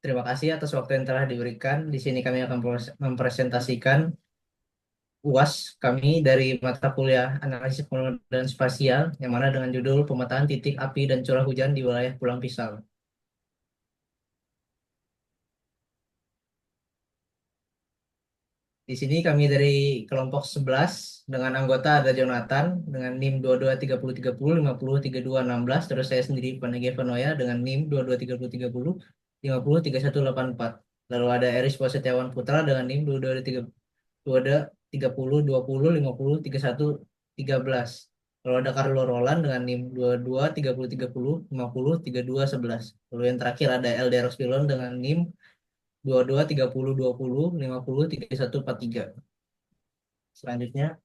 Terima kasih atas waktu yang telah diberikan. Di sini kami akan mempresentasikan UAS kami dari mata kuliah Analisis Pengelolaan Spasial, yang mana dengan judul Pemetaan Titik Api dan Curah Hujan di Wilayah Pulang Pisau. Di sini kami dari kelompok 11 dengan anggota ada Jonathan dengan NIM 223030 503216, terus saya sendiri Panege Vanoya dengan NIM 223030 503184. Lalu ada Eris Posetiawan Putra dengan NIM 2230 Lalu ada Carlo Roland dengan NIM 223030 Lalu yang terakhir ada Elderos Pilon dengan NIM 2230 20 50 3143. Selanjutnya,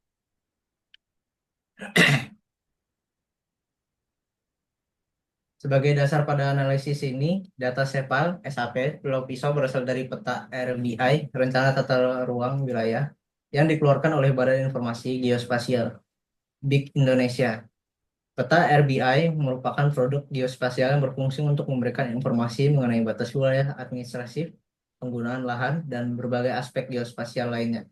sebagai dasar pada analisis ini, data SEPAL, SAP, Pulau Pisau berasal dari peta RBI, Rencana Tata Ruang Wilayah, yang dikeluarkan oleh Badan Informasi Geospasial, BIG Indonesia. Peta RBI merupakan produk geospasial yang berfungsi untuk memberikan informasi mengenai batas wilayah administratif, penggunaan lahan, dan berbagai aspek geospasial lainnya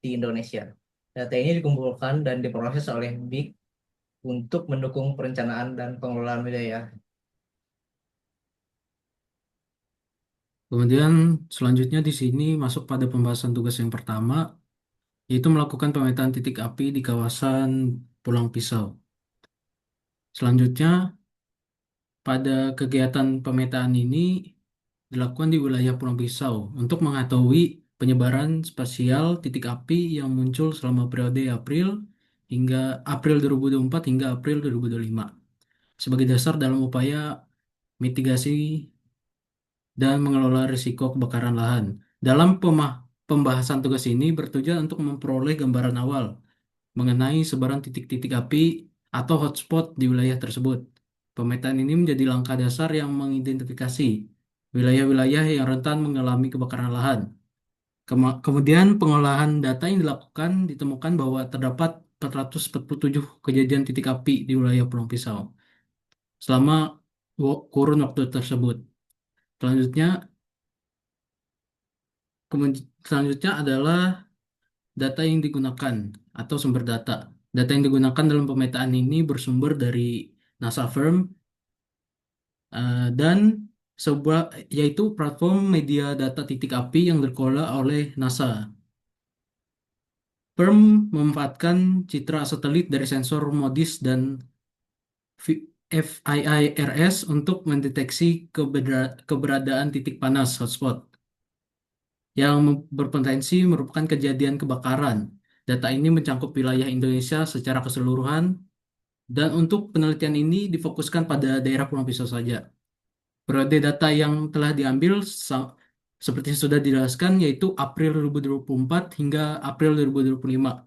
di Indonesia. Data ini dikumpulkan dan diproses oleh BIG untuk mendukung perencanaan dan pengelolaan wilayah. Kemudian selanjutnya di sini masuk pada pembahasan tugas yang pertama, yaitu melakukan pemetaan titik api di kawasan Pulang Pisau. Selanjutnya, pada kegiatan pemetaan ini dilakukan di wilayah Pulang Pisau untuk mengetahui penyebaran spasial titik api yang muncul selama periode April 2024 hingga April 2025 sebagai dasar dalam upaya mitigasi dan mengelola risiko kebakaran lahan. Dalam pembahasan tugas ini bertujuan untuk memperoleh gambaran awal mengenai sebaran titik-titik api atau hotspot di wilayah tersebut. Pemetaan ini menjadi langkah dasar yang mengidentifikasi wilayah-wilayah yang rentan mengalami kebakaran lahan. Kemudian pengolahan data yang dilakukan ditemukan bahwa terdapat 447 kejadian titik api di wilayah Pulau Pisau selama kurun waktu tersebut. Selanjutnya, selanjutnya adalah data yang digunakan atau sumber data. Data yang digunakan dalam pemetaan ini bersumber dari NASA Firm dan sebuah yaitu platform media data titik api yang dikelola oleh NASA. Firm memanfaatkan citra satelit dari sensor MODIS dan FIIRS untuk mendeteksi keberadaan titik panas hotspot yang berpotensi merupakan kejadian kebakaran. Data ini mencakup wilayah Indonesia secara keseluruhan, dan untuk penelitian ini difokuskan pada daerah Pulau Pisau saja. Periode data yang telah diambil seperti yang sudah dijelaskan yaitu April 2024 hingga April 2025,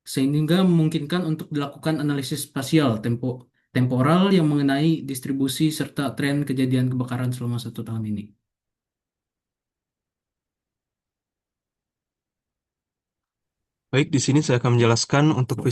sehingga memungkinkan untuk dilakukan analisis spasial temporal yang mengenai distribusi serta tren kejadian kebakaran selama 1 tahun ini. Baik, di sini saya akan menjelaskan untuk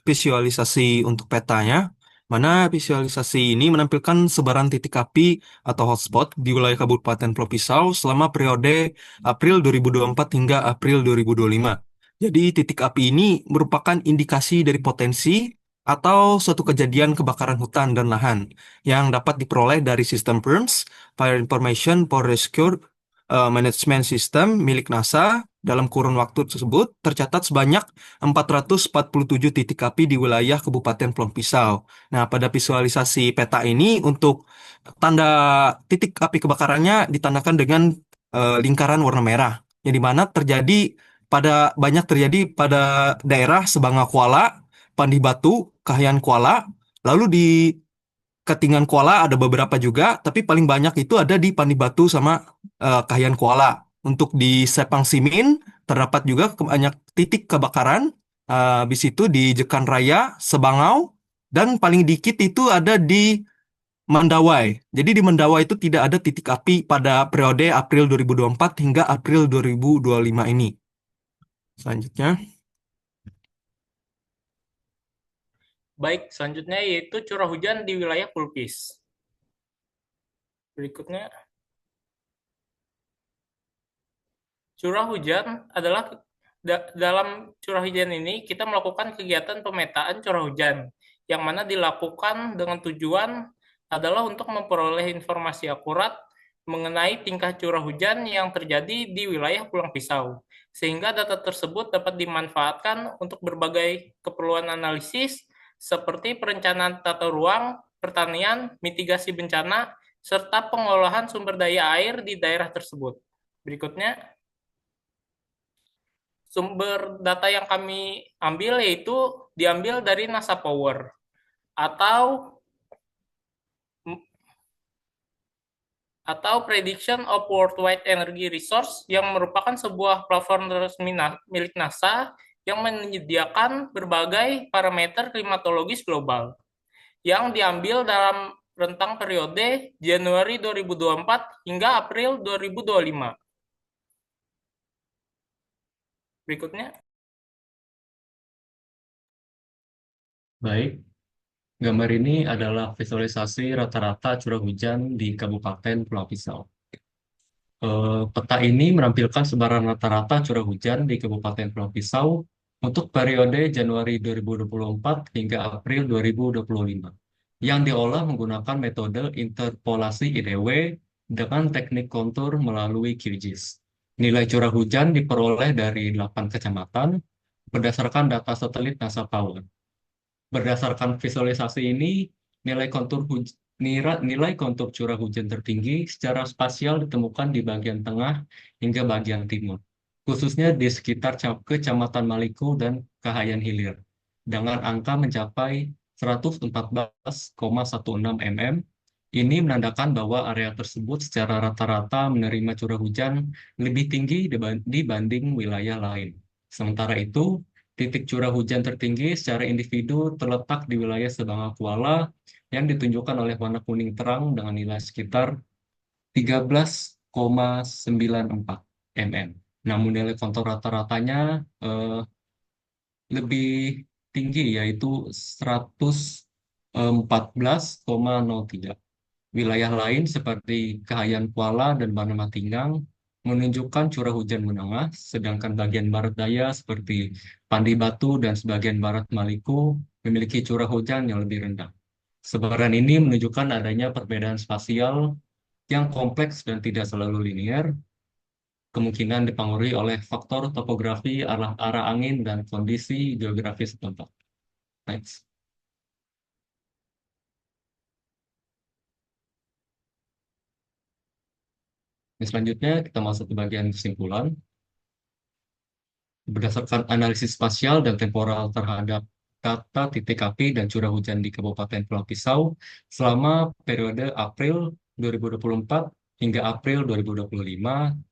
visualisasi untuk petanya, mana visualisasi ini menampilkan sebaran titik api atau hotspot di wilayah Kabupaten Pulau Pisau selama periode April 2024 hingga April 2025. Jadi titik api ini merupakan indikasi dari potensi atau suatu kejadian kebakaran hutan dan lahan yang dapat diperoleh dari sistem PIRMS, Fire Information for Rescue Management System milik NASA. Dalam kurun waktu tersebut, tercatat sebanyak 447 titik api di wilayah Kabupaten Pulang Pisau. Nah, pada visualisasi peta ini untuk tanda titik api kebakarannya ditandakan dengan lingkaran warna merah, yang dimana banyak terjadi pada daerah Sebanga Kuala, Pandi Batu, Kahayan Kuala, lalu di Ketinggan Kuala ada beberapa juga, tapi paling banyak itu ada di Pandi Batu sama Kahayan Kuala. Untuk di Sepang Simin terdapat juga banyak titik kebakaran. Habis itu di Jekan Raya, Sebangau, dan paling dikit itu ada di Mandawai. Jadi di Mandawai itu tidak ada titik api pada periode April 2024 hingga April 2025 ini. Selanjutnya. Baik, selanjutnya yaitu curah hujan di wilayah Pulpis. Berikutnya. Curah hujan adalah dalam curah hujan ini kita melakukan kegiatan pemetaan curah hujan yang mana dilakukan dengan tujuan adalah untuk memperoleh informasi akurat mengenai tingkah curah hujan yang terjadi di wilayah Pulang Pisau, sehingga data tersebut dapat dimanfaatkan untuk berbagai keperluan analisis seperti perencanaan tata ruang, pertanian, mitigasi bencana, serta pengolahan sumber daya air di daerah tersebut. Berikutnya, sumber data yang kami ambil yaitu diambil dari NASA Power atau Prediction of Worldwide Energy Resource yang merupakan sebuah platform resmi milik NASA yang menyediakan berbagai parameter klimatologis global yang diambil dalam rentang periode Januari 2024 hingga April 2025. Berikutnya. Baik, gambar ini adalah visualisasi rata-rata curah hujan di Kabupaten Pulau Pisau. Peta ini menampilkan sebaran rata-rata curah hujan di Kabupaten Pulau Pisau untuk periode Januari 2024 hingga April 2025 yang diolah menggunakan metode interpolasi IDW dengan teknik kontur melalui QGIS. Nilai curah hujan diperoleh dari 8 kecamatan berdasarkan data satelit NASA Power. Berdasarkan visualisasi ini, nilai kontur curah hujan tertinggi secara spasial ditemukan di bagian tengah hingga bagian timur, khususnya di sekitar Kecamatan Maliku dan Kahayan Hilir, dengan angka mencapai 114,16 mm. Ini menandakan bahwa area tersebut secara rata-rata menerima curah hujan lebih tinggi dibanding wilayah lain. Sementara itu, titik curah hujan tertinggi secara individu terletak di wilayah Sabang Kuala yang ditunjukkan oleh warna kuning terang dengan nilai sekitar 13,94 mm. Namun nilai kontur rata-ratanya lebih tinggi, yaitu 114,03. Wilayah lain seperti Kahayan Kuala dan Bernama Tinggang menunjukkan curah hujan menengah, sedangkan bagian barat daya seperti Pandi Batu dan sebagian barat Maluku memiliki curah hujan yang lebih rendah. Sebaran ini menunjukkan adanya perbedaan spasial yang kompleks dan tidak selalu linear, kemungkinan dipengaruhi oleh faktor topografi, arah angin, dan kondisi geografis setempat. Next. Selanjutnya kita masuk ke bagian kesimpulan. Berdasarkan analisis spasial dan temporal terhadap data titik api dan curah hujan di Kabupaten Pulau Pisau selama periode April 2024 hingga April 2025,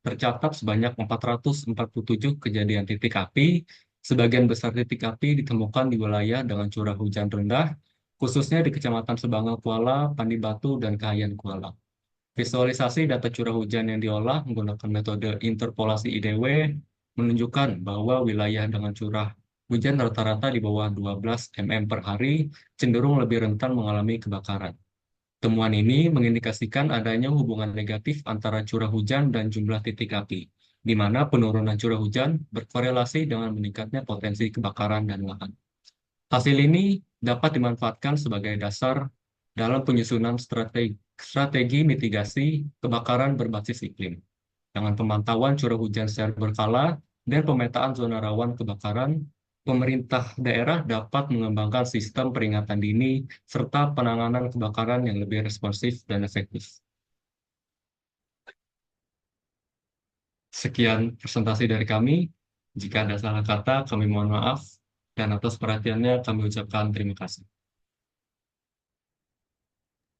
tercatat sebanyak 447 kejadian titik api. Sebagian besar titik api ditemukan di wilayah dengan curah hujan rendah, khususnya di Kecamatan Sebangal Kuala, Pandi Batu, dan Kahayan Kuala. Visualisasi data curah hujan yang diolah menggunakan metode interpolasi IDW menunjukkan bahwa wilayah dengan curah hujan rata-rata di bawah 12 mm per hari cenderung lebih rentan mengalami kebakaran. Temuan ini mengindikasikan adanya hubungan negatif antara curah hujan dan jumlah titik api, di mana penurunan curah hujan berkorelasi dengan meningkatnya potensi kebakaran dan lahan. Hasil ini dapat dimanfaatkan sebagai dasar dalam penyusunan strategi mitigasi kebakaran berbasis iklim. Dengan pemantauan curah hujan secara berkala dan pemetaan zona rawan kebakaran, pemerintah daerah dapat mengembangkan sistem peringatan dini serta penanganan kebakaran yang lebih responsif dan efektif. Sekian presentasi dari kami. Jika ada salah kata, kami mohon maaf. Dan atas perhatiannya kami ucapkan terima kasih.